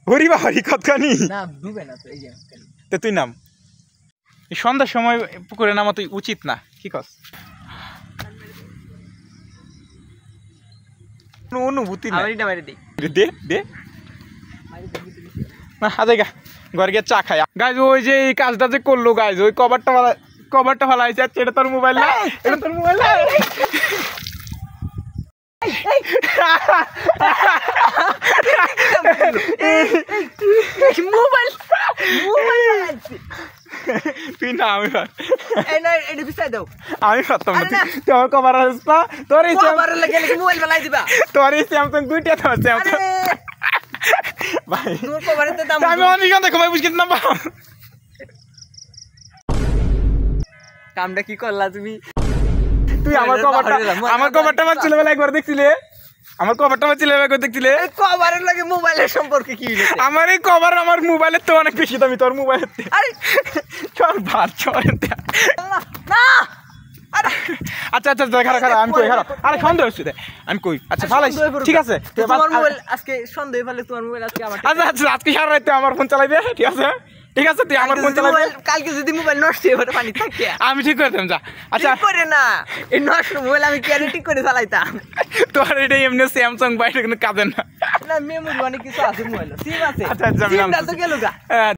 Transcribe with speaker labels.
Speaker 1: হরি বাহারি কতখানি
Speaker 2: না ডুবে না তো এই যে
Speaker 1: তো তুই নাম এই সন্ধ্যার সময় পুকুরে নামা তুই উচিত না কি কস অনুভূতি না দে দে না আদে গা ঘর গিয়ে চা খাই গাইজ ওই যে এই কাজটা যে করলো গাইজ ওই কভারটা ফালাইছে এটা তোর মোবাইল না এটা তোর মোবাইল না
Speaker 2: মোবাইল
Speaker 1: তুই না আমি
Speaker 2: এই না এটা বিছাই দাও
Speaker 1: আমি পারতাম না তুই আমার কভার আসিস না তোর এই
Speaker 2: কভার লাগে মোবাইল ফেলাই দিবা
Speaker 1: তোর এই স্যামসাং দুইটা তো স্যামসাং ভাই
Speaker 2: তোর কভারে তো দাম
Speaker 1: আমি অনেক দেখো ভাই বুঝছিস না
Speaker 2: কামটা কি করলা তুমি
Speaker 1: তুই আমার কভারটা আমার ছেলেবেলা একবার দেখছিলে আমার কভারটা আমার ছেলেবেলা একবার দেখছিলে
Speaker 2: কভারের লাগে মোবাইলের সম্পর্কে কি হইছে
Speaker 1: আমার এই কভার আমার মোবাইলের তো অনেক বেশি দামি তোর মোবাইলের
Speaker 2: আরে
Speaker 1: চল ভার চল
Speaker 2: না
Speaker 1: আচ্ছা আচ্ছা খারাপ আমি কই খারাপ আরে সন্দেহ হচ্ছে আমি কই আচ্ছা ভালো ঠিক আছে
Speaker 2: তোমার মোবাইল আজকে সন্দেহ ফেলে তোমার মোবাইল আজকে আমার
Speaker 1: আচ্ছা আচ্ছা আজকে সারা রাত আমার ফোন চালাইবে ঠিক আছে তুই আমার ফোন চালাবি
Speaker 2: কালকে যদি মোবাইল নষ্ট হয়ে পড়ে পানি থাকে
Speaker 1: আমি ঠিক করে দেব যা আচ্ছা
Speaker 2: করে না এই নষ্ট মোবাইল আমি কেন ঠিক করে চালাইতাম
Speaker 1: তোর এটা এমনি স্যামসাং বাইরে কোনো কাজে না
Speaker 2: না মেমোরি অনেক কিছু আছে মোবাইল সিম আছে
Speaker 1: আচ্ছা আচ্ছা
Speaker 2: সিমটা তো গেল গা